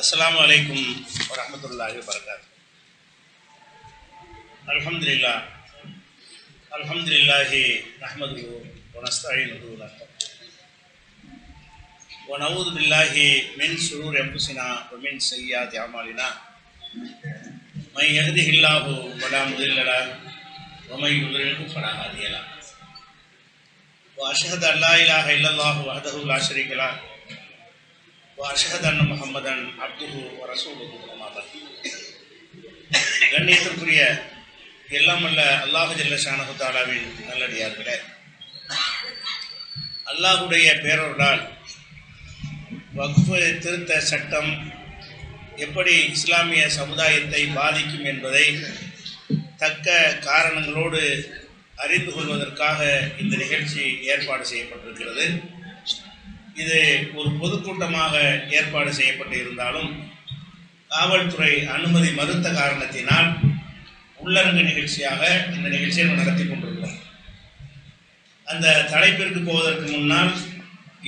அஸ்ஸலாமு அலைக்கும் வரஹ்மத்துல்லாஹி வபரகாத்துஹு. அல்ஹம்துலில்லாஹி நஹ்மதுஹு வ நஸ்தஈனுஹு வ நஊது பில்லாஹி மின் ஷுரூரி அன்ஃபுஸினா வ மின் ஸய்யிஆத்தி அமாலினா. மை யஹ்திஹில்லாஹு ஃபலா முதில்ல லஹு வ மை யுத்லில்ஹு ஃபலா ஹாதிய லஹு. வ அஷ்ஹது அல்லா இலாஹ இல்லல்லாஹு வஹ்தஹு லா ஷரீக லஹு அஷ்ஹது அன்ன முஹம்மதன் அப்துஹு வ ரசூலுஹு. கண்ணியத்திற்குரிய எல்லாம் வல்ல அல்லாஹ் ஜல்ல ஷானஹு தஆலாவின் நல்லடியார்களே, அல்லாஹுடைய பேரருளால் வக்ஃப் திருத்த சட்டம் எப்படி இஸ்லாமிய சமுதாயத்தை பாதிக்கும் என்பதை தக்க காரணங்களோடு அறிந்து கொள்வதற்காக இந்த நிகழ்ச்சி ஏற்பாடு செய்யப்பட்டிருக்கிறது. இது ஒரு பொதுக்கூட்டமாக ஏற்பாடு செய்யப்பட்டு இருந்தாலும் காவல்துறை அனுமதி மறுத்த காரணத்தினால் உள்ளரங்கு நிகழ்ச்சியாக இந்த நிகழ்ச்சியை நடத்தி கொண்டிருக்கிறோம். அந்த தலைப்பிற்கு போவதற்கு முன்னால்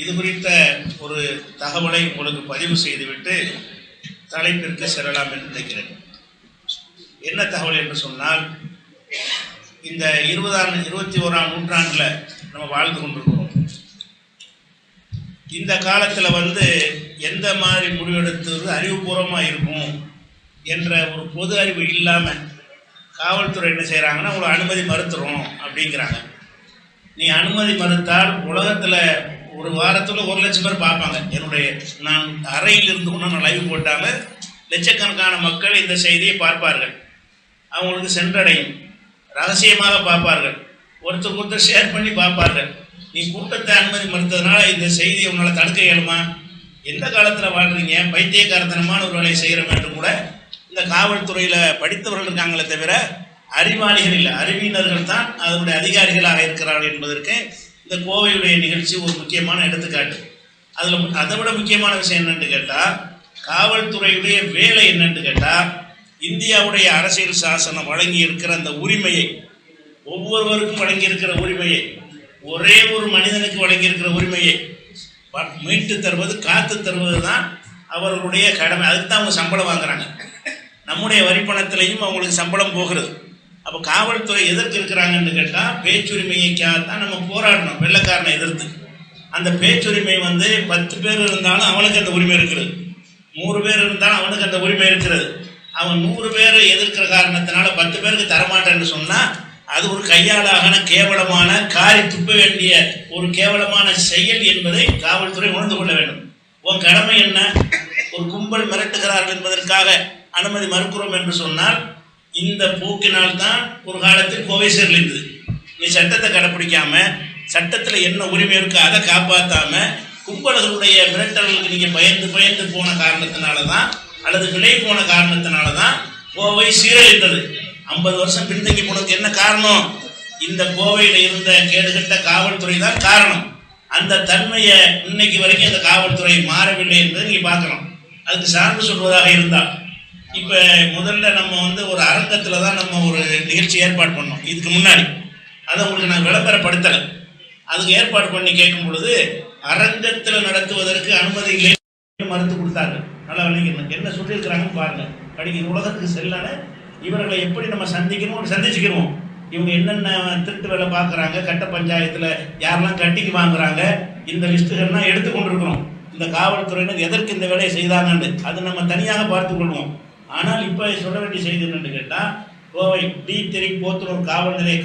இது குறித்த ஒரு தகவலை உங்களுக்கு பதிவு செய்துவிட்டு தலைப்பிற்கு செல்லலாம் என்று நினைக்கிறேன். என்ன தகவல் என்று சொன்னால், இந்த 21ஆம் நூற்றாண்டில் நம்ம வாழ்ந்து கொண்டிருக்கிறோம். இந்த காலத்தில் எந்த மாதிரி முடிவெடுத்தது அறிவுபூர்வமாக இருக்கும் என்ற ஒரு பொது அறிவு இல்லாமல் காவல்துறை என்ன செய்கிறாங்கன்னா, உங்களை அனுமதி மறுத்துறோம் அப்படிங்கிறாங்க. நீ அனுமதி மறுத்தால் உலகத்தில் ஒரு வாரத்தில் 1 லட்சம் பேர் பார்ப்பாங்க. நான் அறையில் இருந்து கொண்டு நான் லைவ் போட்டாலும் லட்சக்கணக்கான மக்கள் இந்த செய்தியை பார்ப்பார்கள். அவங்களுக்கு சென்றடையும். ரகசியமாக பார்ப்பார்கள், ஒருத்தருக்கு ஒருத்தர் ஷேர் பண்ணி பார்ப்பார்கள். நீ கூட்டத்தை அனுமதி மறுத்ததுனால இந்த செய்தியை உன்னால் தடுக்க இயலுமா? எந்த காலத்தில் வாழ்றீங்க? பைத்தியக்காரத்தனமான ஒரு வேலையை செய்கிறோம் என்று கூட இந்த காவல்துறையில் படித்தவர்கள் இருக்காங்களே தவிர அறிவாளிகள் இல்லை. அறிவியினர்கள் தான் அதனுடைய அதிகாரிகளாக இருக்கிறார்கள் என்பதற்கு இந்த கோவையுடைய நிகழ்ச்சி ஒரு முக்கியமான எடுத்துக்காட்டு. அதில் அதை விட முக்கியமான விஷயம் என்னென்று கேட்டால், காவல்துறையுடைய வேலை என்னென்று கேட்டால், இந்தியாவுடைய அரசியல் சாசனம் வழங்கி இருக்கிற அந்த உரிமையை, ஒவ்வொருவருக்கும் வழங்கியிருக்கிற உரிமையை, ஒரே ஒரு மனிதனுக்கு வழங்கியிருக்கிற உரிமையை மீட்டு தருவது, காத்து தருவது தான் அவர்களுடைய கடமை. அதுக்கு தான் அவங்க சம்பளம் வாங்குறாங்க. நம்முடைய வரிப்பணத்திலையும் அவங்களுக்கு சம்பளம் போகிறது. அப்போ காவல்துறை எதற்கு இருக்கிறாங்கன்னு கேட்டால், பேச்சுரிமைக்காகத்தான் நம்ம போராடணும் வெள்ளைக்காரனை எதிர்த்து. அந்த பேச்சுரிமை 10 பேர் இருந்தாலும் அவனுக்கு அந்த உரிமை இருக்கிறது, 100 பேர் இருந்தாலும் அவனுக்கு அந்த உரிமை இருக்கிறது. அவன் 100 பேரை எதிர்க்கிற காரணத்தினால 10 பேருக்கு தரமாட்டேன்னு சொன்னால் அது ஒரு கையாளான கேவலமான, காரி துப்ப வேண்டிய ஒரு கேவலமான செயல் என்பதை காவல்துறை உணர்ந்து கொள்ள வேண்டும். உன் கடமை என்ன? ஒரு கும்பல் மிரட்டுகிறார்கள் என்பதற்காக அனுமதி மறுக்கிறோம் என்று சொன்னால், இந்த போக்கினால் தான் ஒரு காலத்தில் கோவை சேர்ந்தது. நீ சட்டத்தை கடைப்பிடிக்காம, சட்டத்தில் என்ன உரிமை இருக்கு அதை காப்பாற்றாம, கும்பல்களுடைய மிரட்டல்களுக்கு நீங்கள் பயந்து போன காரணத்தினால தான், அல்லது விலை போன காரணத்தினால தான் கோவை சீரழிந்தது. 50 வருஷம் பின்தங்கி போனதுக்கு என்ன காரணம்? இந்த கோவையில் இருந்த கேடுகட்ட காவல்துறை தான் காரணம். அந்த தன்மையை இன்னைக்கு வரைக்கும் அந்த காவல்துறை மாறவில்லை என்பதை நீங்கள் பார்க்கலாம். அதுக்கு சார்பு சொல்வதாக இருந்தால், இப்போ முதல்ல நம்ம ஒரு அரங்கத்தில் தான் நம்ம ஒரு நிகழ்ச்சி ஏற்பாடு பண்ணோம். இதுக்கு முன்னாடி அதை உங்களுக்கு நான் விளம்பரப்படுத்தலை. அதுக்கு ஏற்பாடு பண்ணி கேட்கும் பொழுது அரங்கத்தில் நடத்துவதற்கு அனுமதி இல்லை மறுத்து கொடுத்தாங்க. நல்லா விளங்கிக்கணும். என்ன சொல்லியிருக்கிறாங்கன்னு பாருங்கள். படிக்கிற உலகத்துக்கு செல்லான இவர்களை எப்படி நம்ம சந்திச்சுக்கிறோம். இவங்க என்னென்ன திருட்டு வேலை பார்க்குறாங்க, கட்ட பஞ்சாயத்தில் யாரெல்லாம் கட்டிக்கு வாங்குறாங்க, இந்த லிஸ்ட்டுகள்லாம் எடுத்துக்கொண்டிருக்கிறோம். இந்த காவல்துறையினர் எதற்கு இந்த வேலையை செய்தாங்கன்னு அது நம்ம தனியாக பார்த்து கொள்வோம். ஆனால் இப்போ சொல்ல வேண்டிய செய்தி என்னென்னு கேட்டால், கோவை D3 போத்தனூர் காவல் நிலைய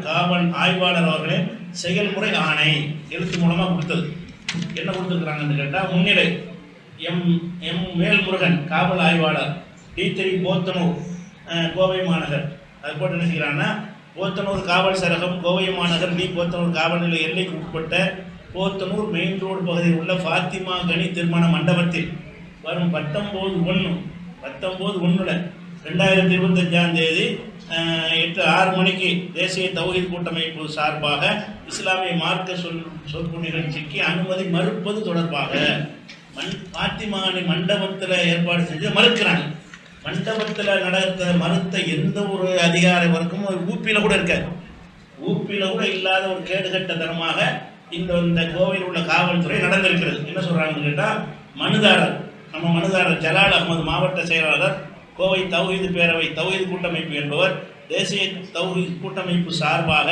காவல் ஆய்வாளர் அவர்களின் செயல்முறை ஆணை எழுத்து மூலமாக கொடுத்தது. என்ன கொடுத்துருக்குறாங்கன்னு கேட்டால், முன்னிலை எம் வேல்முருகன் காவல் ஆய்வாளர் D3 போத்தனூர் கோவை மாநகர். அது போட்டு என்ன செய்கிறாங்கன்னா, போத்தனூர் காவல் சரகம் கோவை மாநகர் போத்தனூர் காவல் நிலைய எல்லைக்கு உட்பட்ட போத்தனூர் மெயின் ரோடு பகுதியில் உள்ள ஃபாத்திமா கனி திருமண மண்டபத்தில் வரும் 19/1/2025 தேதி 8:06 மணிக்கு தேசிய தௌஹீத் கூட்டமைப்பு சார்பாக இஸ்லாமிய மார்க்க சொற்பு நிகழ்ச்சிக்கு அனுமதி மறுப்பது தொடர்பாக ஃபாத்திமா கனி மண்டபத்தில் ஏற்பாடு செஞ்சு மறுக்கிறாங்க. மண்டபத்தில் நடத்த மறுத்த எந்த ஒரு அதிகார வர்க்கமும் ஊப்பியில் கூட இருக்காது. ஊப்பியில் கூட இல்லாத ஒரு கேடுகட்டத்தனமாக இந்த கோவையில் உள்ள காவல்துறை நடந்திருக்கிறது. என்ன சொல்கிறாங்கன்னு கேட்டால், மனுதாரர் நம்ம மனுதாரர் ஜலால் அகமது மாவட்ட செயலாளர், கோவை தௌஹீது பேரவை தௌஹீது கூட்டமைப்பு என்பவர் தேசிய தௌஹீது கூட்டமைப்பு சார்பாக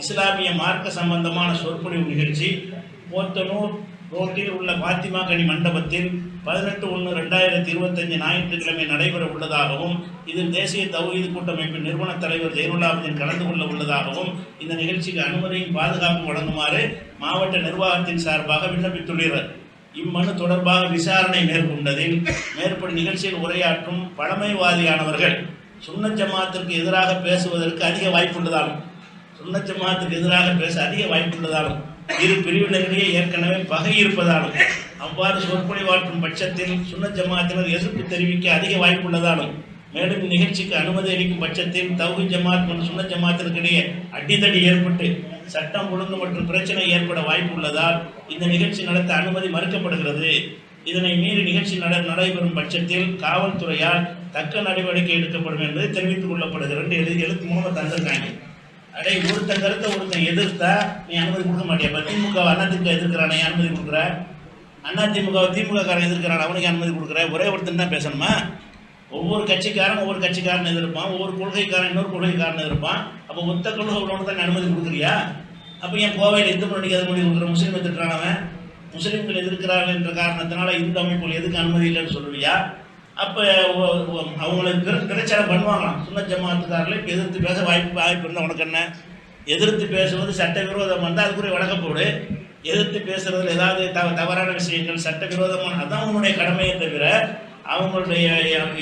இஸ்லாமிய மார்க்க சம்பந்தமான சொற்பொழிவு நிகழ்ச்சி போத்தனூர் ரோட்டில் உள்ள பாத்திமா கனி மண்டபத்தில் 18/1/2025 ஞாயிற்றுக்கிழமை நடைபெற உள்ளதாகவும், இதில் தேசிய தௌஹீது கூட்டமைப்பு நிறுவன தலைவர் ஜெயனுல்லாபுதீன் கலந்து கொள்ள உள்ளதாகவும், இந்த நிகழ்ச்சிக்கு அனுமதியும் பாதுகாப்பு வழங்குமாறு மாவட்ட நிர்வாகத்தின் சார்பாக விண்ணப்பித்துள்ளார். இம்மனு தொடர்பாக விசாரணை மேற்கொண்டதில் மேற்படி நிகழ்ச்சியில் உரையாற்றும் பழமைவாதியானவர்கள் சுன்னத் ஜமாத்திற்கு எதிராக பேசுவதற்கு அதிக வாய்ப்புள்ளதாலும் இரு பிரிவினரிடையே ஏற்கனவே பகை இருப்பதாலும் அவ்வாறு சொற்பொழிவாற்றும் பட்சத்தில் சுன்னத் ஜமாத்தினர் எதிர்ப்பு தெரிவிக்க அதிக வாய்ப்புள்ளதாலும், மேலும் இந்நிகழ்ச்சிக்கு அனுமதி அளிக்கும் பட்சத்தில் தௌஹீத் ஜமாத் மற்றும் சுன்னத் ஜமாத்திற்கிடையே அடிதடி ஏற்பட்டு சட்டம் ஒழுங்கு மற்றும் பிரச்சனை ஏற்பட வாய்ப்பு உள்ளதால் இந்த நிகழ்ச்சி நடத்த அனுமதி மறுக்கப்படுகிறது. இதனை மீறி நிகழ்ச்சி நடைபெறும் பட்சத்தில் காவல்துறையால் தக்க நடவடிக்கை எடுக்கப்படும் என்பதை தெரிவித்துக் கொள்ளப்படுகிறது. எழுத்து மூலமாக தந்திருக்காங்க. அடே, ஒருத்தன் கருத்தை ஒருத்தன் எதிர்த்தா நீ அனுமதி கொடுக்க மாட்டியா? இப்போ திமுக அதிமுக எதிர்க்கிறானே அனுமதி கொடுக்குற, அதிமுக திமுக காரன் எதிர்க்கிறான், அவனுக்கு அனுமதி கொடுக்குற? ஒரே ஒருத்தன் தான் பேசணுமா? ஒவ்வொரு கட்சிக்காரன் எதிர்ப்பான், ஒவ்வொரு கொள்கைக்காரன் இன்னொரு கொள்கைக்காரன் எதிர்ப்பான். அப்போ ஒத்த கொள்கை உள்ளவனுக்கு தான் அனுமதி கொடுக்குறியா? அப்போ என் கோவையில் இந்து மணிக்கு அனுமதி கொடுக்குற? முஸ்லீம் எதிர்க்கிறானவன் முஸ்லீம்கள் எதிர்க்கிறார்கள் என்ற காரணத்தினால இந்து அமைப்புகள் எதுக்கு அனுமதி இல்லைன்னு சொல்லுவியா? அப்போ அவங்களுக்கு பிரச்சாரம் பண்ணுவாங்களாம். சுன்னத் ஜமாத்துக்காரர்களை எதிர்த்து பேச வாய்ப்பு இருந்தால் உனக்கு என்ன? எதிர்த்து பேசுவது சட்டவிரோதம் வந்தால் அதுக்குரிய வழக்கப்போடு. எதிர்த்து பேசுறதுல ஏதாவது தவறான விஷயங்கள் சட்டவிரோதமான அதான் உன்னுடைய கடமையை தவிர அவங்களுடைய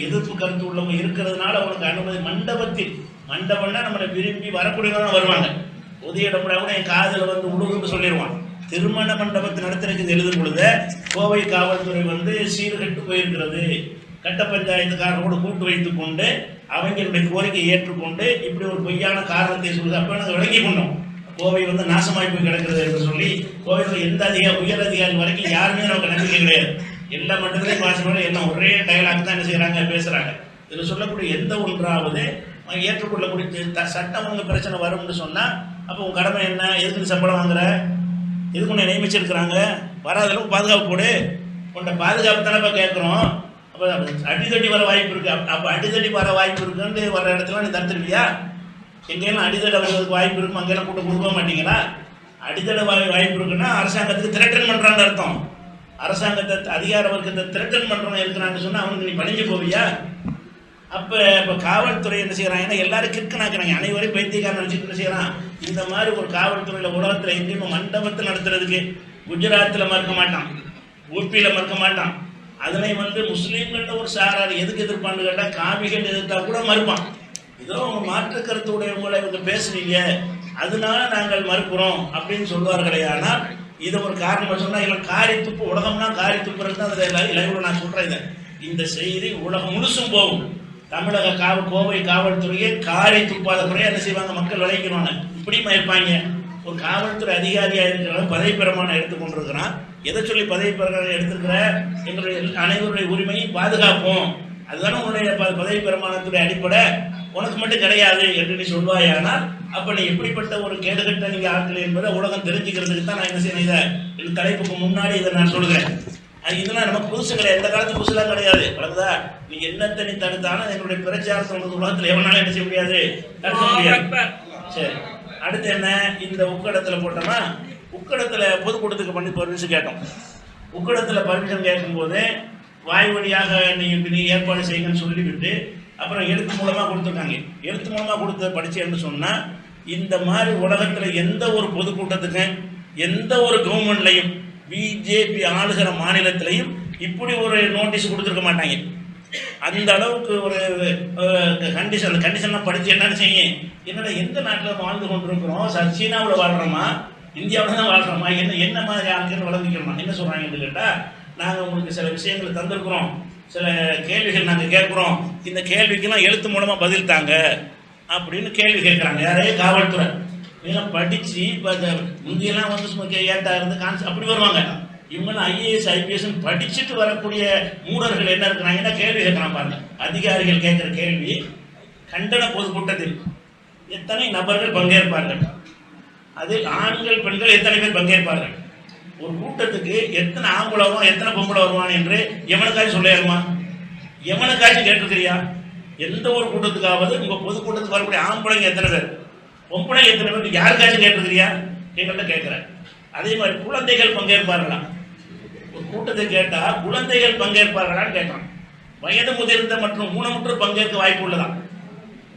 எதிர்ப்பு கருத்து உள்ளவங்க இருக்கிறதுனால அவனுக்கு அனுமதி. மண்டபம்னா நம்மளை விரும்பி வரக்கூடியவங்க வருவாங்க. உதய இடப்படா கூட என் காதில் உழுகுன்னு சொல்லிடுவான். திருமண மண்டபத்தை நடத்துறதுக்கு எழுதும் பொழுது கோவை காவல்துறை சீர்கட்டு போயிருக்கிறது. கட்ட பஞ்சாயத்துக்காரரோடு கூட்டு வைத்துக் கொண்டு அவங்களுடைய கோரிக்கையை ஏற்றுக்கொண்டு இப்படி ஒரு பொய்யான காரணத்தை சொல்லுது. அப்போ நாங்கள் விளங்கி கொண்டோம் கோவை நாசமாய் போய் கிடக்கிறது என்று சொல்லி. கோவையில் எந்த உயர் அதிகாரி வரைக்கும் யாருமே நமக்கு நம்பிக்கை கிடையாது. எல்லா மண்டலத்தையும் பாசனோட எல்லாம் ஒரே டயலாக் தான் என்ன செய்யறாங்க, பேசுறாங்க. இதில் சொல்லக்கூடிய எந்த ஒன்றாவது ஏற்றுக்கொள்ளக்கூடிய சட்டம் உங்க பிரச்சனை வரும்னு சொன்னா அப்போ உங்க கடமை என்ன? எதுக்கு சம்பளம் வாங்குற? எதுக்கு உன்னை நியமிச்சிருக்கிறாங்க? வராத அளவுக்கு பாதுகாப்பு போடு. உன்னை பாதுகாப்பு தானே இப்போ கேட்குறோம். அப்போ அடித்தடி வர வாய்ப்பு இருக்கு. அப்போ அடித்தடி வர வாய்ப்பு இருக்குன்னு வர இடத்துல நீ தடுத்துருவியா? எங்கேயெல்லாம் அடித்தடை வருவதற்கு வாய்ப்பு இருக்கும் அங்கெல்லாம் கூட்ட கொடுக்க மாட்டீங்களா? அடித்தடை வாய்ப்பு இருக்குன்னா அரசாங்கத்துக்கு திரட்டன் பண்ணுறான்னு அர்த்தம். அரசாங்கத்தை அதிகார வர்க்கத்தை திரட்டன் பண்ணுறவங்க இருக்கிறான்னு சொன்னால் அவனுக்கு நீ பணிஞ்சு போவியா? அப்போ இப்போ காவல்துறை என்ன செய்கிறாங்கன்னா எல்லாரும் கிறுக்கனாக்குறாங்க. அனைவரையும் பைத்தியக்காரன் நினச்சிட்டு என்ன செய்கிறான்? இந்த மாதிரி ஒரு காவல்துறையில் உலகத்தில் எங்கேயுமே மண்டபத்தை நடத்துறதுக்கு குஜராத்தில் மறுக்க மாட்டான், ஊபியில் மறுக்க மாட்டான். அதனை முஸ்லீம்கள்ட்ட ஒரு சாரார் எதுக்கு எதிர்ப்பான்னு கேட்டால் காவிகள் எதிர்த்தா கூட மறுப்பான். ஏதோ மாற்று கருத்து உடையவங்களை இவங்க பேசுறீங்க அதனால நாங்கள் மறுக்கிறோம் அப்படின்னு சொல்வார்களே. ஆனால் இதை ஒரு காரணமாக சொன்னால் இல்லை காரி துப்பு, உலகம்னா காரி துப்புறது தான் அதில் லைவில் நான் சொல்கிறேன். இந்த செய்தி உலகம் முழுசும் போகும். தமிழக கோவை காவல்துறையை காரி துப்பாத குறையாக என்ன செய்வாங்க, மக்கள் விளைக்கணும்னு இப்படிமா இருப்பாங்க. ஒரு காவல்துறை அதிகாரியாக இருக்கிறவங்க பதவி பிரமாணம் எடுத்துக்கொண்டிருக்கிறான். எதை சொல்லி பதவி பிரமாணம் எடுத்துக்கிற? எங்களுடைய அனைவருடைய உரிமையை பாதுகாப்போம், அதுதானே உன்னுடைய பதவி பிரமாணத்துடைய அடிப்படை. உனக்கு மட்டும் கிடையாது என்று நீ சொல்வாயானால் அப்போ நீ எப்படிப்பட்ட ஒரு கேடுகட்ட நீங்கள் ஆட்கள் என்பதை உலகம் தெரிஞ்சுக்கிறதுக்கு தான் நான் என்ன செய்யணும். இந்த தலைப்புக்கு முன்னாடி இதை நான் சொல்கிறேன். இதெல்லாம் நமக்கு புதுசு கிடையாது, எந்த காலத்து புதுசுலாம் கிடையாது. வளர்ந்தா நீ என்னத்தை நீ தடுத்தாலும் எங்களுடைய பிரச்சாரத்தை உலகத்தில் எவனாலும் என்ன செய்ய முடியாது, தடுக்க முடியாது. சரி, அடுத்து என்ன? இந்த உக்கடத்தில் போட்டோமா, உக்கடத்தில் பொதுக்கூட்டத்துக்கு பண்ணி பர்மிஷன் கேட்டோம். உக்கடத்தில் பர்மிஷன் கேட்கும்போது வாய் வழியாக நீ ஏற்பாடு செய்யுங்கன்னு சொல்லிவிட்டு அப்புறம் எழுத்து மூலமாக கொடுத்துருக்காங்க. எழுத்து மூலமாக கொடுத்த படிச்சேன்னு சொன்னால் இந்த மாதிரி உலகத்தில் எந்த ஒரு பொதுக்கூட்டத்துக்கு எந்த ஒரு கவர்மெண்ட்லையும் பிஜேபி ஆளுகிற மாநிலத்திலையும் இப்படி ஒரு நோட்டீஸ் கொடுத்துருக்க மாட்டாங்க. அந்த அளவுக்கு ஒரு கண்டிஷன்லாம் படித்து என்னன்னு செய்யும். என்னடா எந்த நாட்டில் வாழ்ந்து கொண்டிருக்கிறோம், சீனாவில் வாழ்கிறோமா இந்தியாவில் தான் வாழ்கிறோமா, என்ன மாதிரி ஆட்கள் வளர்ந்துக்கிறோமா? என்ன சொல்கிறாங்கன்னு கேட்டால், நாங்கள் உங்களுக்கு சில விஷயங்களை தந்திருக்கிறோம், சில கேள்விகள் நாங்கள் கேட்குறோம், இந்த கேள்விக்கெல்லாம் எழுத்து மூலமாக பதில் தாங்க அப்படின்னு கேள்வி கேட்குறாங்க. யாரே காவல்துறை இதெல்லாம் படித்து முந்தியெல்லாம் ஏட்டா இருந்து அப்படி வருவாங்க. இவங்கெல்லாம் ஐஏஎஸ் ஐபிஎஸ் படிச்சுட்டு வரக்கூடிய மூடர்கள் என்ன இருக்கிறாங்கன்னா கேள்வி கேட்கலாம் பாருங்க. அதிகாரிகள் கேட்குற கேள்வி, கண்டன பொதுக்கூட்டத்தில் எத்தனை நபர்கள் பங்கேற்பார்கள், அதில் ஆண்கள் பெண்கள் எத்தனை பேர் பங்கேற்பார்கள், ஒரு கூட்டத்துக்கு எத்தனை ஆம்பளை வருவான் எத்தனை பொம்பளை வருவான் என்று எவனுக்காச்சும் சொல்லிடுமா? எவனுக்காச்சும் கேட்டிருக்கிறியா? எந்த ஒரு கூட்டத்துக்காவது உங்க பொதுக்கூட்டத்துக்கு வரக்கூடிய ஆம்பளைங்க எத்தனை பேர், பொம்பளை எத்தனை பேர் யாருக்காச்சும் கேட்டிருக்கிறியா? எங்கள்கிட்ட கேட்கிறேன். அதே மாதிரி குழந்தைகள் பங்கேற்பார்களா? ஒரு கூட்டத்தை கேட்டா குழந்தைகள் பங்கேற்பார்களான்னு கேட்கலாம். வயது முதிர்ந்த மற்றும் ஊனமுற்று பங்கேற்க வாய்ப்பு உள்ளதா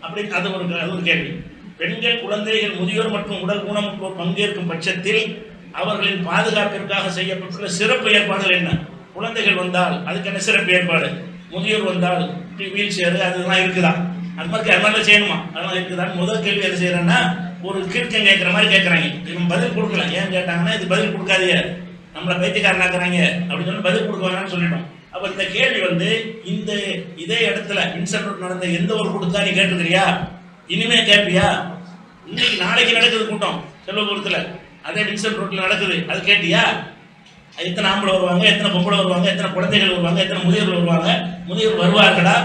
அப்படி அது ஒரு கேள்வி. பெண்கள், குழந்தைகள், முதியோர் மற்றும் உடல் ஊனமுற்றோர் பங்கேற்கும் பட்சத்தில் அவர்களின் பாதுகாப்பிற்காக செய்யப்பட்டுள்ள சிறப்பு ஏற்பாடுகள் என்ன? குழந்தைகள் வந்தால் அதுக்கு என்ன சிறப்பு ஏற்பாடு? முதியோர் வந்தால் வீல் சேர் அதெல்லாம் இருக்குதா? அது மாதிரி செய்யணுமா? அதெல்லாம் இருக்குதான்னு முதல் கேள்வி என்ன செய்யறேன்னா, ஒரு கிறுக்கம் கேட்குற மாதிரி கேட்குறாங்க. இவங்க பதில் கொடுக்கலாம். ஏன் கேட்டாங்கன்னா, இது பதில் கொடுக்காதீங்க, நம்மளை பைத்தியக்காரனாக்குறாங்க அப்படின்னு சொல்லி பதில் கொடுக்க வேணாம்னு சொல்லிட்டோம். அப்போ இந்த கேள்வி இந்த இதே இடத்துல இன்சென்ட் நடந்த எந்த ஒரு கூட்டத்தா நீ கேட்டுக்கிறியா? இனிமே கேட்பியா? இன்னைக்கு நாளைக்கு நடக்குது கூட்டம் செல்வபுரத்தில், அதே வின்சென்ட் ரோட்டில் நடக்குது, அது கேட்டியா? எத்தனை ஆம்பளை வருவாங்க, எத்தனை பொம்பளை வருவாங்க, எத்தனை குழந்தைகள் வருவாங்க, எத்தனை முதியோர்கள் வருவாங்க, முதியோர் வருவார்களா?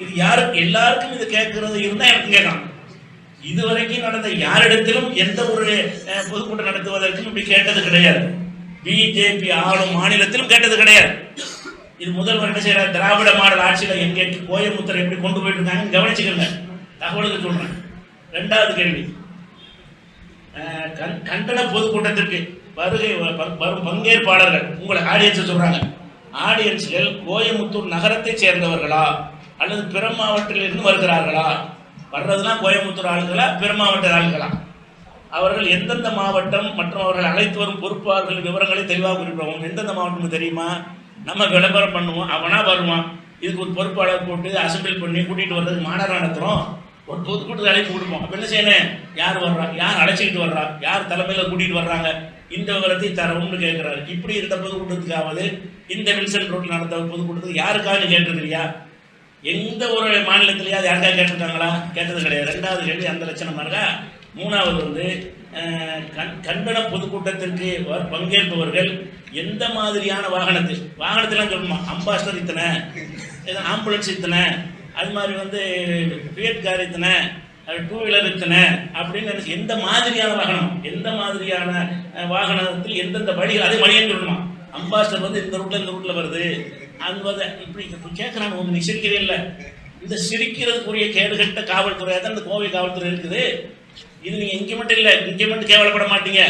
இது யாருக்கு எல்லாருக்கும் இது கேட்கறது இருந்தால் எனக்கு கேட்கலாம். இதுவரைக்கும் நடந்த யாரிடத்திலும் எந்த ஒரு பொதுக்கூட்டம் நடத்துவதற்கும் இப்படி கேட்டது கிடையாது. பிஜேபி ஆளும் மாநிலத்திலும் கேட்டது கிடையாது. இது முதல்வர் என்ன செய்யறாரு? திராவிட மாடல் ஆட்சியில் எங்கே கோயம்புத்தூர் எப்படி கொண்டு போயிட்டு இருக்காங்கன்னு கவனிச்சுக்கோங்க, தகவலுக்கு சொல்றேன். ரெண்டாவது கேள்வி, கண்டன பொதுக்கூட்டத்திற்கு வருகை வரும் பங்கேற்பாளர்கள் உங்களை ஆடியன்ஸ் சொல்றாங்க. ஆடியன்ஸ்கள் கோயம்புத்தூர் நகரத்தை சேர்ந்தவர்களா அல்லது பிற மாவட்டத்திலிருந்து வருகிறார்களா? வர்றதுலாம் கோயம்புத்தூர் ஆளுங்களா, பிற மாவட்ட ஆளுங்களா? அவர்கள் எந்தெந்த மாவட்டம் மற்றும் அவர்கள் அழைத்து வரும் பொறுப்பாளர்கள் விவரங்களை தெளிவாக குறிப்பிடுவோம். எந்தெந்த மாவட்டம் தெரியுமா? நம்ம விளம்பரம் பண்ணுவோம், அவனா வருவான். இதுக்கு ஒரு பொறுப்பாளர் போட்டு அசம்பிள் பண்ணி கூட்டிகிட்டு வர்றதுக்கு மாநாடு நடத்துகிறோம், ஒரு பொதுக்கூட்டத்தை அழைப்பு கொடுப்போம். அப்போ என்ன செய்யணும்? யார் வர்றா, யார் அழைச்சிக்கிட்டு வர்றா, யார் தலைமையில் கூட்டிகிட்டு வர்றாங்க, இந்த விவரத்தை தரவும்னு கேட்குறாரு. இப்படி இருந்த பொதுக்கூட்டத்துக்காவது இந்த வில்சன் ரோட்டில் நடந்த பொதுக்கூட்டத்துக்கு யாருக்காக கேட்டிருக்கிறியா? எந்த ஒரு மாநிலத்திலேயாவது யாருக்காக கேட்டிருக்காங்களா? கேட்டது கிடையாது. ரெண்டாவது கேள்வி அந்த லட்சணமாக இருக்கா. மூணாவது கண்டன பொதுக்கூட்டத்திற்கு பங்கேற்பவர்கள் எந்த மாதிரியான வாகனத்திலாம் சொல்லணுமா? அம்பாஸ்டர் இத்தனை, ஆம்புலன்ஸ் இத்தனை, அது மாதிரி ஃபியட் கார் இத்தனை, டூ வீலர் இத்தனை அப்படின்னு எந்த மாதிரியான வாகனம், எந்த மாதிரியான வாகனத்தில் எந்தெந்த வழிகள், அதே வழின்னு சொல்லணுமா? அம்பாஸ்டர் இந்த ரூட்ல வருது அந்த இப்படி கேட்குறாங்க. நீ சிரிக்கிறே இல்லை. இந்த சிரிக்கிறதுக்குரிய கேடுகட்ட காவல்துறையாக தான் இந்த கோவை காவல்துறை இருக்குது. இது நீங்கள் இங்கே மட்டும் இல்லை, இங்கே மட்டும் கேவலப்பட மாட்டீங்க.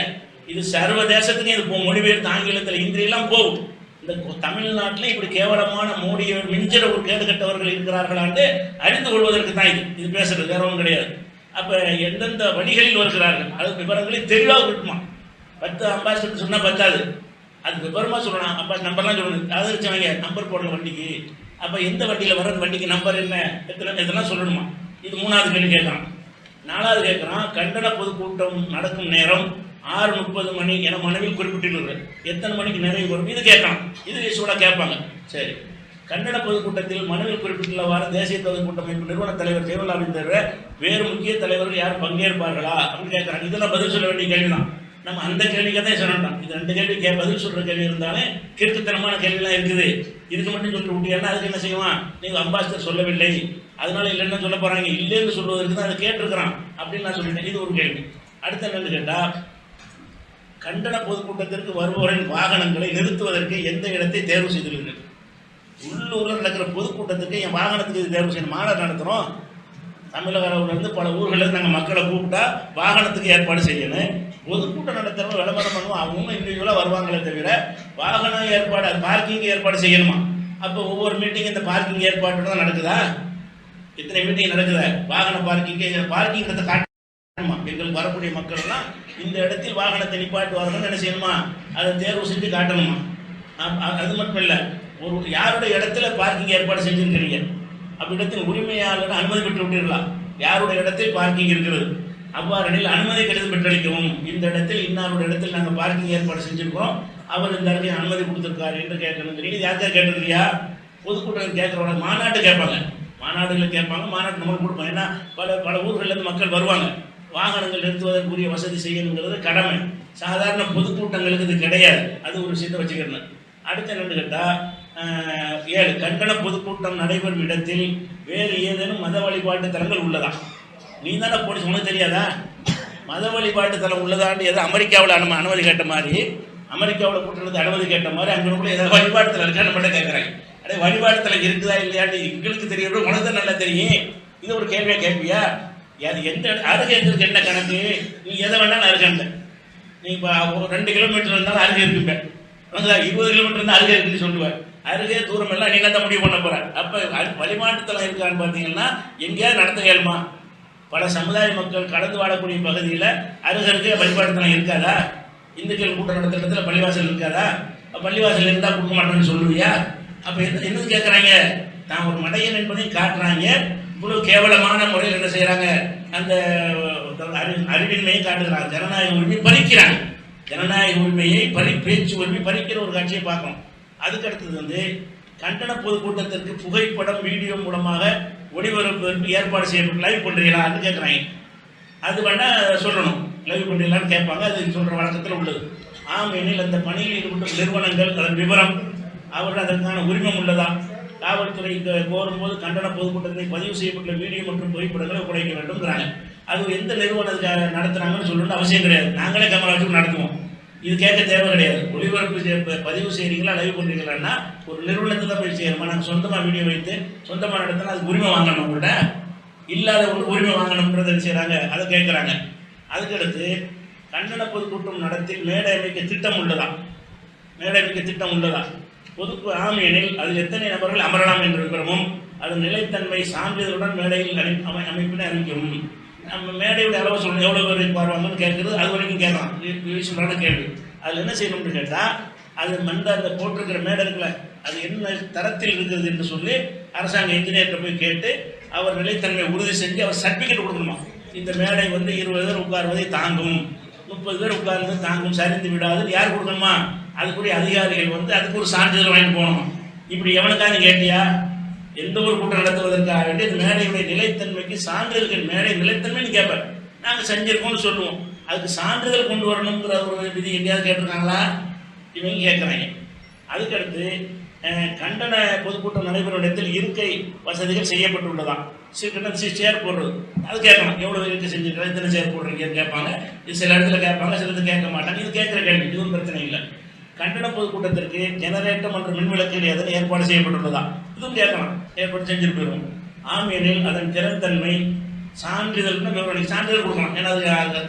இது சர்வதேசத்துக்கு இது மொழிபெயர்த்து ஆங்கிலத்தில் இந்தியெல்லாம் போகும். இந்த தமிழ்நாட்டில் இப்படி கேவலமான மோடியை மிஞ்சிற ஒரு கேடுகட்டவர்கள் இருக்கிறார்களான்னு அறிந்து கொள்வதற்கு தான் இது பேசுறது, வேற ஒன்றும் கிடையாது. அப்போ எந்தெந்த வழிகளில் வருகிறார்கள் அது விவரங்களை தெளிவாக இருக்குமா? 10 அம்பாசிடர் சொன்னால் பத்தாது, அது விவரமாக சொல்லணும். அம்பாசிடர் நம்பர்லாம் சொல்லணும். அதை வச்சவங்க நம்பர் போடுற வண்டிக்கு, அப்போ எந்த வண்டியில் வர வண்டிக்கு நம்பர் என்ன, இதெல்லாம் சொல்லணுமா? இது மூணாவது கேள்வி கேட்குறான். நாலாவது கேட்குறான், கண்டன பொதுக்கூட்டம் நடக்கும் நேரம் 6:30 மணி என மனுவில் குறிப்பிட்டுள்ளது. எத்தனை மணிக்கு நிறைவு வரும்? இது கேட்கலாம். இது சூடாக கேட்பாங்க. சரி, கண்டன பொதுக்கூட்டத்தில் மனுவில் குறிப்பிட்டுள்ளவாறு தேசிய பொதுக்கூட்டமைப்பு நிறுவன தலைவர் ஜெயலலிதாவின் தவிர வேறு முக்கிய தலைவர்கள் யாரும் பங்கேற்பார்களா அப்படின்னு கேட்குறாங்க. இதெல்லாம் பதில் சொல்ல வேண்டிய கேள்வி தான். நம்ம அந்த கேள்விக்கு தான் சொல்லணும். இது 2 கேள்வி பதில் சொல்கிற கேள்வி இருந்தாலே கிறுக்குத்தனமான கேள்விலாம் இருக்குது. இதுக்கு மட்டும் சொல்லிட்டு விட்டீங்கன்னா அதுக்கு என்ன செய்வான்? நீங்கள் அம்பாசிடர் சொல்லவில்லை, அதனால இல்லைன்னு சொல்ல போகிறாங்க, இல்லைன்னு சொல்வதற்கு தான் அதை கேட்டிருக்கிறான் அப்படின்னு நான் சொல்லிட்டேன். இது ஒரு கேள்வி. அடுத்த என்னன்னு கேட்டால், கண்டன பொதுக்கூட்டத்திற்கு வருபவரின் வாகனங்களை நிறுத்துவதற்கு எந்த இடத்தை தேர்வு செய்துள்ளீர்கள்? உள்ளூரில் நடக்கிற பொதுக்கூட்டத்துக்கு என் வாகனத்துக்கு இது தேர்வு செய்யணும். மாநாடு நடத்துகிறோம், தமிழக அளவுலேருந்து பல ஊர்களில் நாங்கள் மக்களை கூப்பிட்டா வாகனத்துக்கு ஏற்பாடு செய்யணும். பொதுக்கூட்டம் நடத்துகிறவங்க விளம்பரம் பண்ணுவோம், அவங்க இண்டிவிஜுவலாக வருவாங்களே தவிர வாகனம் ஏற்பாடு, பார்க்கிங் ஏற்பாடு செய்யணுமா? அப்போ ஒவ்வொரு மீட்டிங் இந்த பார்க்கிங் ஏற்பாடு தான் நடக்குதா? இத்தனை மீட்டிங் நடக்குதா? வாகன பார்க்கிங் காட்டணுமா? எங்களுக்கு வரக்கூடிய மக்கள்லாம் இந்த இடத்தில் வாகனத்தை நிப்பாட்டுவார்கள் என்ன செய்யணுமா? அதை தேர்வு செஞ்சு காட்டணுமா? அது மட்டும் இல்லை, ஒரு யாருடைய இடத்துல பார்க்கிங் ஏற்பாடு செஞ்சுருக்கிறீங்க, அப்படி இடத்தில் உரிமையாளர் அனுமதி பெற்று விட்டீர்களா? யாருடைய இடத்தில் பார்க்கிங் இருக்கிறது, அவ்வாறெனில் அனுமதி கடிதம் பெற்றளிக்கவும். இந்த இடத்தில் இன்னாருடைய இடத்தில் நாங்கள் பார்க்கிங் ஏற்பாடு செஞ்சுருக்கோம், அவர் இந்த இடத்துல அனுமதி கொடுத்துருக்காரு என்று கேட்கணும். இது யாருக்கா கேட்டிருக்கியா? பொதுக்கூட்டம் கேட்குறவங்க மாநாட்டு கேட்பாங்க, மாநாடுகளை கேட்பாங்க, மாநாட்டு நம்மளுக்கு கொடுப்பாங்க. ஏன்னா பல ஊர்களிலிருந்து மக்கள் வருவாங்க, வாகனங்கள் நிறுத்துவதற்குரிய வசதி செய்யணுங்கிறது கடமை. சாதாரண பொதுக்கூட்டங்களுக்கு இது கிடையாது. அது ஒரு விஷயத்தை வச்சுக்கிறேன். அடுத்த என்னன்னு கேட்டால், 7 கண்டன பொதுக்கூட்டம் நடைபெறும் இடத்தில் வேறு ஏதேனும் மத வழிபாட்டு தலங்கள் உள்ளதா? நீ தானே போலீஸ், உனக்கு தெரியாதா? மத வழிபாட்டு தலம் உள்ளதான்னு எதோ அமெரிக்காவில் அனுமதி கேட்ட மாதிரி அமெரிக்காவில் கூட்டுறது அனுமதி கேட்ட மாதிரி அங்கே கூட ஏதாவது வழிபாட்டுத்தலம் இருக்கா நம்மகிட்ட கேட்குறாங்க. அப்படியே வழிபாட்டுத்தலம் இருக்குதா இல்லையான்னு எங்களுக்கு தெரியும், உனக்கு தான் நல்லா தெரியும். இது ஒரு கேள்வியாக கேட்பியா? அது எந்த அருகேங்கிறது என்ன கணக்கு? நீ எதை வேணாலும் அருகண்ட, நீ இப்போ 2 கிலோமீட்டர் இருந்தாலும் அருகே இருக்குப்பேன், 20 கிலோமீட்டர் இருந்தால் அருகே இருக்குன்னு சொல்லுவேன். அருகே தூரம் எல்லாம் நீ என்ன முடிவு பண்ண போற? அப்போ வழிபாட்டுத்தலம் இருக்கான்னு பார்த்தீங்கன்னா எங்கேயாவது நடத்த கேளுமா? பல சமுதாய மக்கள் கடந்து வாழக்கூடிய பகுதியில் அருகருக்கு வழிபாட்டுத்தலம் இருக்காதா? இந்துக்கள் கூட்டம் நடத்துற இடத்துல பள்ளிவாசல் இருக்காதா? பள்ளிவாசல் இருந்தால் கொடுக்க மாட்டேன்னு சொல்லுவியா? அப்போ என்னது கேட்குறாங்க? நான் ஒரு மடையன் என்பதையும் காட்டுறாங்க. இவ்வளவு கேவலமான முறையில் என்ன செய்யறாங்க? அந்த அறிவின்மையை காட்டுகிறாங்க. ஜனநாயக உரிமை பறிக்கிறாங்க. ஜனநாயக உரிமையை பேச்சு உரிமை பறிக்கிற ஒரு காட்சியை பார்க்கணும். அதுக்கு அடுத்தது கண்டன பொதுக்கூட்டத்திற்கு புகைப்படம் வீடியோ மூலமாக ஒளிபரப்பு ஏற்பாடு செய்யப்பட்டு லைவ் பண்ணுறீங்களான்னு கேட்குறாங்க. அது வேணா சொல்லணும், லைவ் பண்ணுறீங்களான்னு கேட்பாங்க. அது சொல்கிற வழக்கத்தில் உள்ளது. ஆம், எனில் அந்த பணியில் ஈடுபட்ட நிறுவனங்கள் அதன் விவரம் அவர்கள் அதற்கான உரிமம் உள்ளதா? காவல்துறை கோரும்போது கண்டன பொதுக்கூட்டத்தை பதிவு செய்யப்பட்ட வீடியோ மற்றும் புகைப்படங்களை ஒப்படைக்க வேண்டும்ங்கிறாங்க. அது எந்த நிறுவனத்துக்காக நடத்துனாங்கன்னு சொல்லணும்னு அவசியம் கிடையாது. நாங்களே கேமரா வச்சு நடத்துவோம். இது கேட்க தேவை கிடையாது. ஒளிபரப்பு பதிவு செய்கிறீங்களா லைவ் பண்ணுறீங்களான்னா ஒரு நிறுவனத்தை தான் போய் செய்யணுமா? நாங்கள் சொந்தமாக வீடியோ வைத்து சொந்தமாக நடத்தினா அதுக்கு உரிமை வாங்கணும். உங்கள்கிட்ட இல்லாத உரிமை வாங்கணும்ன்றதை செய்கிறாங்க, அதை கேட்குறாங்க. அதுக்கடுத்து கண்டன பொதுக்கூட்டம் நடத்தி மேடை அமைக்க திட்டம் உள்ளதா? மேடை அமைக்க திட்டம் உள்ளதா? பொதுக்கு ஆம் எனில் அதில் எத்தனை நபர்கள் அமரலாம் என்ற விவரமும் அதன் நிலைத்தன்மை சான்றிதழுடன் மேடையில் அமைப்பினை அறிவிக்கும். நம்ம மேடையோட அளவு சொல்லணும், எவ்வளோ பேர் வருவாங்கன்னு கேட்குறது. அது வரைக்கும் கேட்கலாம், யூஸ்ஃபுல்லான கேள்வி. அதில் என்ன செய்யணும்னு கேட்டால் அது அந்த போட்டிருக்கிற மேடை இருக்குல்ல, அது என்ன தரத்தில் இருக்குது என்று சொல்லி அரசாங்க இன்ஜினியர்கிட்ட போய் கேட்டு அவர் நிலைத்தன்மை உறுதி செஞ்சு அவர் சர்டிஃபிகேட் கொடுக்கணுமா? இந்த மேடை 20 பேர் உட்காருவதை தாங்கும், 30 பேர் உட்கார்ந்து தாங்கும், சரிந்து விடாது. யார் கொடுக்கணுமா? அதுக்குரிய அதிகாரிகள் அதுக்கு ஒரு சான்றிதழ் வாங்கிட்டு போகணுமா? இப்படி எவனுக்காக கேட்டியா? எந்த ஒரு கூட்டம் நடத்துவதற்காக வேண்டி இந்த மேடையுடைய நிலைத்தன்மைக்கு சான்றிதழ்கள், மேடை நிலைத்தன்மைன்னு கேட்பார். நாங்கள் செஞ்சிருக்கோம்னு சொல்லுவோம். அதுக்கு சான்றிதழ் கொண்டு வரணுங்கிற ஒரு விதி எங்கேயாவது கேட்டிருக்காங்களா? இவங்க கேட்குறாங்க. அதுக்கடுத்து கண்டன பொதுக்கூட்டம் நடைபெறும் இடத்தில் இருக்கை வசதிகள் செய்யப்பட்டுள்ளதான். சேர் போடுறது அது கேட்கணும். எவ்வளோ இருக்கை செஞ்சுருக்கா, எத்தனை சேர் போடுறீங்கன்னு கேட்பாங்க. இது சில இடத்துல கேட்பாங்க, சில இடத்துல கேட்க மாட்டாங்க. இது கேட்குற கேள்வி, இதுவும் பிரச்சனை இல்லை. கண்டன பொதுக்கூட்டத்திற்கு ஜெனரேட்டர் மற்றும் மின்விளக்குகள் எதனை ஏற்பாடு செய்யப்பட்டுள்ளதா? இதுவும் கேட்கலாம், ஏற்பாடு செஞ்சுட்டு போயிடும். ஆம் எனில் அதன் திறன்தன்மை சான்றிதழ்னு விவரம் சான்றிதழ் கொடுக்கலாம். ஏன்னா அது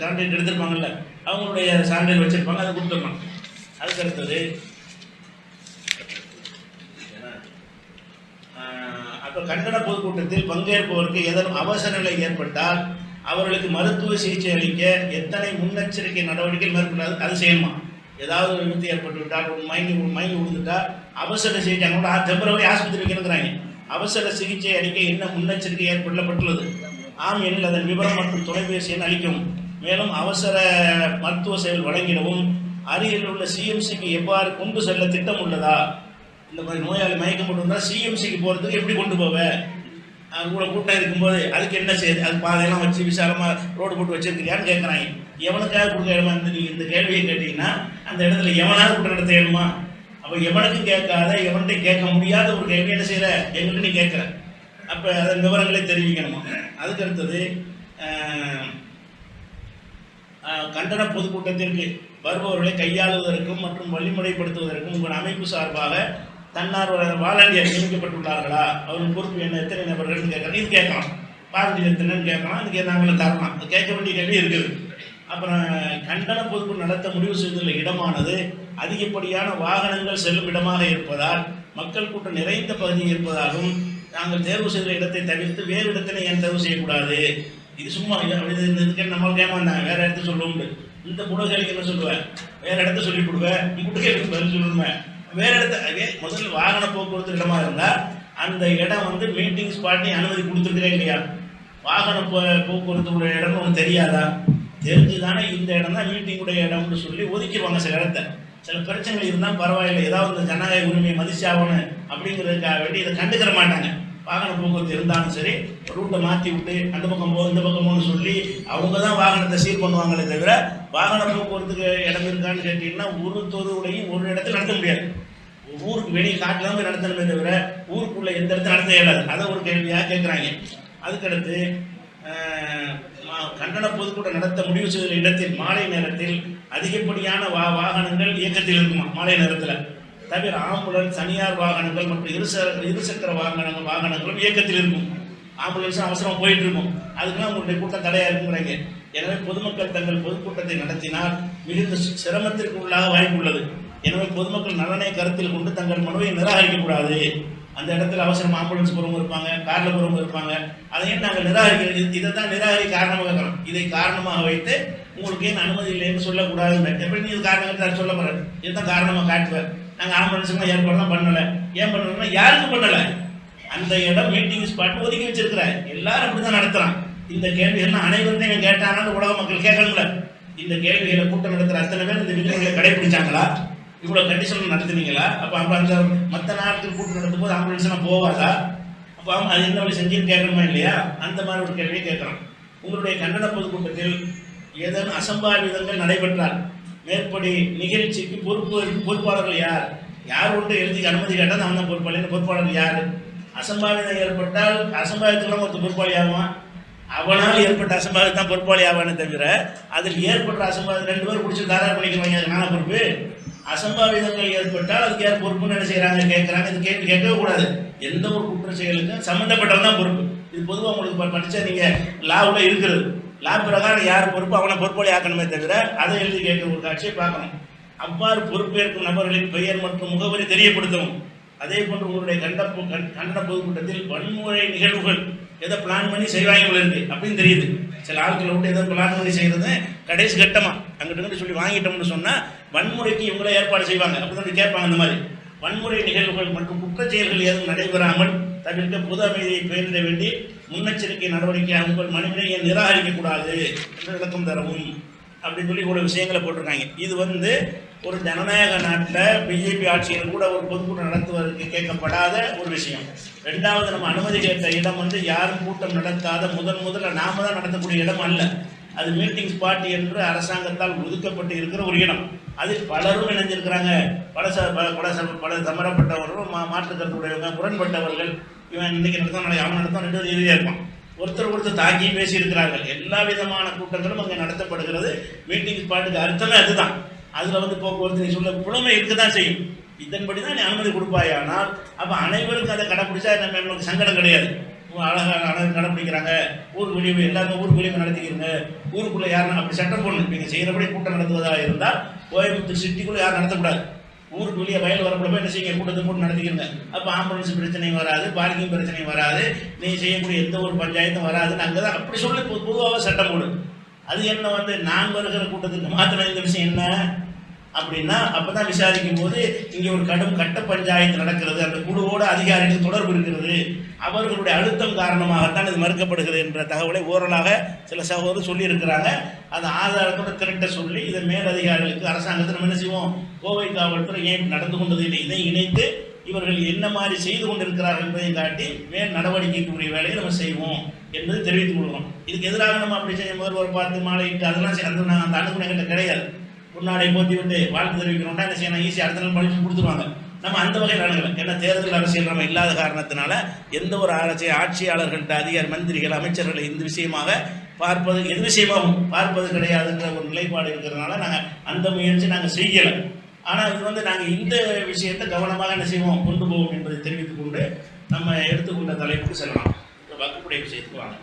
கான்ட்ராக்ட் எடுத்திருப்பாங்கல்ல, அவங்களுடைய சான்றிதழ் வச்சிருப்பாங்க, அதை கொடுத்துடலாம். அதுக்கு அடுத்தது அப்போ கண்டன பொதுக்கூட்டத்தில் பங்கேற்பவருக்கு ஏதேனும் அவசர நிலை ஏற்பட்டால் அவர்களுக்கு மருத்துவ சிகிச்சை அளிக்க எத்தனை முன்னெச்சரிக்கை நடவடிக்கைகள் மேற்கொள்ளாது அது செய்யணுமா? ஏதாவது ஒரு விபத்து ஏற்பட்டு விட்டால், ஒரு மயங்கி விழுந்துட்டா அவசர சிகிச்சை அங்கே டெம்பரவரி ஆஸ்பத்திரி வைக்கிறாங்க. அவசர சிகிச்சை அளிக்க என்ன முன்னெச்சரிக்கை ஏற்பட்டுள்ளது? ஆம் எனில் அதன் விவரம் மற்றும் தொலைபேசி எண் அளிக்கும். மேலும் அவசர மருத்துவ சேவை வழங்கிடவும் அருகில் உள்ள சிஎம்சிக்கு எவ்வாறு கொண்டு செல்ல திட்டம் உள்ளதா? இந்த மாதிரி நோயாளி மயக்கம் போட்டுருந்தா சிஎம்சிக்கு போகிறதுக்கு எப்படி கொண்டு போவேன்? கூட கூட்டம் இருக்கும்போது அதுக்கு என்ன செய்யுது? அது பாதையெல்லாம் வச்சு விசாலமாக ரோடு போட்டு வச்சிருக்கிறியான்னு கேட்குறாங்க. எவனுக்காக கொடுக்க இடமா நீங்கள் இந்த கேள்வியை கேட்டீங்கன்னா அந்த இடத்துல எவனாவது கூட்டம் நடத்த வேணுமா? அப்போ எவனுக்கும் கேட்காத, எவன்கிட்ட கேட்க முடியாத ஒரு கேள்வி என்ன செய்கிற எங்கள்கிட்ட நீ கேட்குற. அப்போ அதன் விவரங்களை தெரிவிக்கணுமா? அதுக்கு அடுத்தது கண்டன பொதுக்கூட்டத்திற்கு வருபவர்களை கையாளுவதற்கும் மற்றும் வழிமுறைப்படுத்துவதற்கும் உங்கள் அமைப்பு சார்பாக தன்னார்வ வாலண்டியர் நியமிக்கப்பட்டுள்ளார்களா? அவர்கள் பொறுப்பு என்ன, எத்தனை நபர்கள் கேட்கலாம். இது கேட்கலாம், வாலண்டியர் எத்தனைன்னு கேட்கலாம். இதுக்கு நாங்களும் தரலாம், அது கேட்க வேண்டிய கேள்வி இருக்குது. அப்புறம் கண்டன பொதுக்கூட்டம் நடத்த முடிவு செய்துள்ள இடமானது அதிகப்படியான வாகனங்கள் செல்லும் இடமாக இருப்பதால் மக்கள் கூட்டம் நிறைந்த பகுதி இருப்பதாகவும் நாங்கள் தேர்வு செய்த இடத்தை தவிர்த்து வேறு இடத்துல ஏன் தேர்வு செய்யக்கூடாது? இது சும்மா இதுக்கு நம்மளுக்கு ஏமாந்தாங்க, வேற இடத்த சொல்லுவோம். இந்த புடகைக்கு என்ன சொல்லுவேன், வேற இடத்த சொல்லி கொடுவேன், புடகைக்கு பதில் சொல்லுவேன். வேற இடத்த முதல்ல வாகன போக்குவரத்து இடமா இருந்தா அந்த இடம் மீட்டிங் ஸ்பாட்டையும் அனுமதி கொடுத்துருக்கிறேன் இல்லையா? வாகன போக்குவரத்து உடைய இடம்னு ஒன்று தெரியாதா? தெரிஞ்சுதானே இந்த இடம் தான் மீட்டிங்குடைய இடம்னு சொல்லி ஒதுக்கிடுவாங்க சில இடத்த. சில பிரச்சனைகள் இருந்தால் பரவாயில்லை, ஏதாவது இந்த ஜனநாயக உரிமையை மதிச்சாகணும் அப்படிங்கிறதுக்காக வேண்டி இதை கண்டுக்கிற மாட்டாங்க. வாகன போக்குவரத்து இருந்தாலும் சரி, ரூட்டை மாற்றி விட்டு அந்த பக்கம் போ இந்த பக்கம் போன்னு சொல்லி அவங்க தான் வாகனத்தை சீர் பண்ணுவாங்களே தவிர வாகன போக்குவரத்துக்கு இடம் இருக்கான்னு கேட்டீங்கன்னா ஒரு தொகுதியுடையும் ஒரு இடத்துல நடத்த முடியாது. ஊருக்கு வெளியே காட்டில் தான் போய் நடத்தணுமே தவிர ஊருக்குள்ளே எந்த இடத்துல நடத்த இயலாது. அதை ஒரு கேள்வியாக கேட்குறாங்க. அதுக்கடுத்து கண்டன பொதுக்கூட்டம் நடத்த முடிவு செய்த இடத்தில் மாலை நேரத்தில் அதிகப்படியான வாகனங்கள் இயக்கத்தில் இருக்குமா மாலை நேரத்தில், தவிர ஆம்புலன்ஸ், தனியார் வாகனங்கள் மற்றும் இருசக்கர வாகனங்களும் இயக்கத்தில் இருக்கும். ஆம்புலன்ஸும் அவசரமாக போயிட்டு இருக்கும். அதுக்கெல்லாம் உங்களுடைய கூட்டம் தடையாக இருக்குங்கிறாங்க. எனவே பொதுமக்கள் தங்கள் பொதுக்கூட்டத்தை நடத்தினால் மிகுந்த சிரமத்திற்கு உள்ளாக வாய்ப்பு உள்ளது. எனவே பொதுமக்கள் நலனை கருத்தில் கொண்டு தங்கள் மனுவை நிராகரிக்கக்கூடாது. அந்த இடத்துல அவசரம் ஆம்புலன்ஸ் போகிறவங்க இருப்பாங்க, காரில் போகிறவங்க இருப்பாங்க. அதையும் நாங்கள் நிராகரிக்கிறது, இதை தான் நிராகரிக்க காரணமாக இருக்கிறோம். இதை காரணமாக வைத்து உங்களுக்கு ஏன் அனுமதி இல்லைன்னு சொல்லக்கூடாதுன்னு எப்படி நீ இது காரணம் சொல்ல போகிறேன், இதுதான் காரணமாக காட்டுவேன். நாங்கள் ஆம்புலன்ஸுக்கு ஏற்பாடுலாம் பண்ணலை. ஏன் பண்ணணும்னா யாருக்கும் பண்ணலை, அந்த இடம் மீட்டிங் ஸ்பாட் ஒதுக்கி வச்சிருக்கிறேன். எல்லாரும் அப்படி தான் நடத்துகிறான். இந்த கேள்விகள்லாம் அனைவரும் கேட்டாலும் உலக மக்கள் கேட்கணும்ல. இந்த கேள்விகளை கூட்டம் நடத்துகிற அத்தனை பேர் இந்த விதிமுறைகளை கடைபிடிச்சாங்களா, இவ்வளோ கண்டிஷன் நடத்துனீங்களா? அப்போ அந்த மற்ற நாட்கள் கூட்டம் நடத்தும் போது ஆம்புலன்ஸ்லாம் போகாதா? அப்போ அது என்ன வழி செஞ்சுன்னு கேட்கணுமா இல்லையா? அந்த மாதிரி ஒரு கேள்வியை கேட்குறோம். உங்களுடைய கண்டன பொதுக்கூட்டத்தில் ஏதேனும் அசம்பாவிதங்கள் நடைபெற்றால் மேற்படி நிகழ்ச்சிக்கு பொறுப்பாளர்கள் யார்? யார் ஒன்று எழுதி அனுமதி கேட்டால் அவன் தான் பொறுப்பாளர். பொறுப்பாளர் யார்? அசம்பாவிதம் ஏற்பட்டால் அசம்பாவிதத்துலாம் ஒருத்தர் பொறுப்பாளி ஆகுவான். அவனால் ஏற்பட்ட அசம்பாவிதம் தான் பொறுப்பாளி ஆவானே தவிர அதில் ஏற்பட்ட அசம்பாவிதம் 2 பேர் பிடிச்சி தாராள பண்ணிக்கிறவங்க அது நான பொறுப்பு. அசம்பாவிதங்கள் ஏற்பட்டால் அதுக்கு யார் பொறுப்புன்னு என்ன செய்கிறாங்க கேட்குறாங்க. இது கேள்வி கேட்கவே கூடாது. எந்த ஒரு குற்ற செயலுக்கும் சம்மந்தப்பட்டவன் தான் பொறுப்பு. இது பொதுவாக உங்களுக்கு படித்தா நீங்கள் லாவில் இருக்கிறது. லா பிரகாரம் யார் பொறுப்பு அவனை பொறுப்பாளி ஆக்கணுமே தவிர அதை எழுதி கேட்குற ஒரு காட்சியை பார்க்கணும். அவ்வாறு பொறுப்பேற்கும் நபர்களின் பெயர் மற்றும் முகவரி தெரியப்படுத்தவும். அதே போன்று உங்களுடைய கண்டன பொதுக்கூட்டத்தில் வன்முறை நிகழ்வுகள் எதை பிளான் பண்ணி செய்வாங்க இருக்கு அப்படின்னு தெரியுது. சில ஆட்களை விட்டு எதை பிளான் பண்ணி செய்கிறது கடைசி கட்டமாக அங்கிட்டு சொல்லி வாங்கிட்டோம்னு சொன்னால் வன்முறைக்கு இவங்களே ஏற்பாடு செய்வாங்க. அப்படிதான் கேட்பாங்க. அந்த மாதிரி வன்முறை நிகழ்வுகள் மற்றும் குற்றச்செயல்கள் எதுவும் நடைபெறாமல் தவிர்க்க பொது அமைதியை பேரிட வேண்டி முன்னெச்சரிக்கை நடவடிக்கை உங்கள் மனிதனை நிராகரிக்கக்கூடாது என்று விளக்கம் தரவும் அப்படின்னு சொல்லி இவ்வளோ விஷயங்களை போட்டிருக்காங்க. இது ஒரு ஜனநாயக நாட்டில் பிஜேபி ஆட்சியில் கூட ஒரு பொதுக்கூட்டம் நடத்துவதற்கு கேட்கப்படாத ஒரு விஷயம். ரெண்டாவது, நம்ம அனுமதி கேட்ட இடம் யாரும் கூட்டம் நடத்தாத முதல்ல நாம தான் நடத்தக்கூடிய இடம் அல்ல. அது மீட்டிங் ஸ்பாட் என்று அரசாங்கத்தால் ஒதுக்கப்பட்டு இருக்கிற ஒரு இடம். அதில் பலரும் இணைஞ்சிருக்கிறாங்க. பல சமரப்பட்டவர்களும் மாற்றுக்கருத்துடையவங்க, முரண்பட்டவர்கள். இவன் இன்னைக்கு நடத்தான் நாளைக்கு அவன் நடத்தான் 2 ரீதியாக இருப்பான். ஒருத்தர் தாக்கி பேசியிருக்கிறார்கள். எல்லா விதமான கூட்டங்களும் அங்கே நடத்தப்படுகிறது. மீட்டிங் ஸ்பாட்டுக்கு அர்த்தமே அதுதான். அதில் போக்குவரத்து நீ சொல்ல புலமை இருக்க தான் செய்யும். இதன்படி தான் நீ அனுமதி கொடுப்பாயானால் அப்போ அனைவருக்கும் அதை கடைப்பிடிச்சா நமக்கு சங்கடம் கிடையாது. அழகாக கடைப்பிடிக்கிறாங்க. ஊருக்கு வெளியே எல்லாருமே ஊருக்கு வெளியே நடத்திக்கிறீங்க. ஊருக்குள்ளே யாரும் அப்படி சட்டம் போடணும். நீங்கள் செய்கிறபடி கூட்டம் நடத்துவதாக இருந்தால் கோயம்புத்தூர் சிட்டிக்குள்ளே யாரும் நடத்தக்கூடாது. ஊருக்கு வெளியே வயல் வரப்பட போய் என்ன செய்ய கூட்டத்தை போட்டு நடத்திக்கிறங்க. அப்போ ஆம்புலன்ஸ் பிரச்சனையும் வராது, பார்க்கிங் பிரச்சனையும் வராது, நீ செய்யக்கூடிய எந்த ஒரு பஞ்சாயத்தும் வராதுன்னு அங்கே தான் அப்படி சொல்லி பொதுவாக சட்டம் போடு. அது என்ன நான் வருகிற கூட்டத்துக்கு மாத்திரம் இந்த விஷயம் என்ன அப்படின்னா அப்போ தான் விசாரிக்கும் போது இங்கே ஒரு கடும் கட்ட பஞ்சாயத்து நடக்கிறது, அந்த குழுவோடு அதிகாரிகள் தொடர்பு இருக்கிறது, அவர்களுடைய அழுத்தம் காரணமாகத்தான் இது மறுக்கப்படுகிறது என்ற தகவலை ஓரலாக சில சகோதரர் சொல்லியிருக்கிறாங்க. அதை ஆதாரத்தோடு திரட்ட சொல்லி இதை மேலதிகாரிகளுக்கு அரசாங்கத்தை நம்ம என்ன செய்வோம், கோவை காவல்துறை ஏன் நடந்து கொண்டது இல்லை, இதை இணைத்து இவர்கள் என்ன மாதிரி செய்து கொண்டிருக்கிறார்கள் என்பதையும் காட்டி மேல் நடவடிக்கைக்குரிய வேலையை நம்ம செய்வோம் என்பதை தெரிவித்துக் கொள்கிறோம். இதுக்கு எதிராக நம்ம அப்படி செய்யும் போது ஒரு 10 மாலையிட்டு அதெல்லாம் அந்த அணுகுணங்கள்ட்ட கிடையாது. முன்னாடி போட்டி விட்டு வாழ்த்து தெரிவிக்கிறோம்னா என்ன செய்யணும், ஈஸி அடுத்த நாள் படிச்சு கொடுத்துருவாங்க. நம்ம அந்த வகையில் அணுகலை. ஏன்னா தேர்தல் அரசியல் நம்ம இல்லாத காரணத்தினால எந்த ஒரு ஆட்சியாளர்கள்ட்ட அதிகாரி மந்திரிகள் அமைச்சர்களை இந்த விஷயமாக பார்ப்பது எது விஷயமாகவும் பார்ப்பது கிடையாதுன்ற ஒரு நிலைப்பாடு இருக்கிறதுனால நாங்கள் அந்த முயற்சி நாங்கள் செய்யலை. ஆனால் இது நாங்கள் இந்த விஷயத்தை கவனமாக என்ன செய்வோம் கொண்டு போவோம் என்பதை தெரிவித்துக் கொண்டு நம்ம எடுத்துக்கொண்ட தலைப்புக்கு செல்லலாம். வகுப்புடைய விஷயத்துக்கு வாங்க.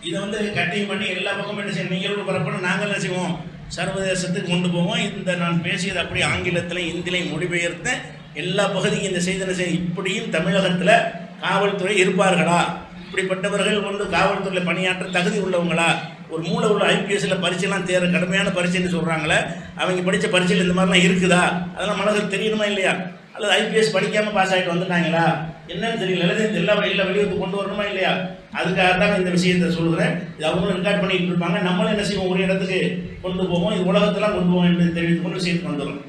இதை கட்டிங் பண்ணி எல்லா பக்கமும் என்ன செய்யணும், நிகழ்வு பரப்பணும். நாங்கள் என்ன செய்வோம், சர்வதேசத்துக்கு கொண்டு போவோம். இந்த நான் பேசியது அப்படி ஆங்கிலத்திலையும் இந்திலையும் மொழிபெயர்த்த எல்லா பகுதிக்கும் இந்த செய்தி இப்படியும் தமிழகத்தில் காவல்துறை இருப்பார்களா, இப்படிப்பட்டவர்கள் காவல்துறையில் பணியாற்ற தகுதி உள்ளவங்களா, ஒரு மூளை உள்ள ஐபிஎஸ்சில் பரீட்சைலாம் கடுமையான பரீட்சைன்னு சொல்கிறாங்களே, அவங்க படித்த பரீட்சையில் இந்த மாதிரிலாம் இருக்குதா, அதெல்லாம் மனதில் தெரியணுமா இல்லையா, அல்லது ஐபிஎஸ் படிக்காமல் பாஸ் ஆகிட்டு வந்துட்டாங்களா என்னன்னு தெரியல, எல்லா வெளியுறவு கொண்டு வரணுமா இல்லையா, அதுக்காக தான் இந்த விஷயத்தை சொல்கிறேன். இது அவங்களும் ரெக்கார்ட் பண்ணிட்டு இருப்பாங்க, நம்மளும் என்ன செய்வோம் ஒரு இடத்துக்கு கொண்டு போவோம், இது உலகத்தெல்லாம் கொண்டு போவோம் என்று தெரிவித்துக் கொண்டு விஷயத்துக்கு வந்துடும்.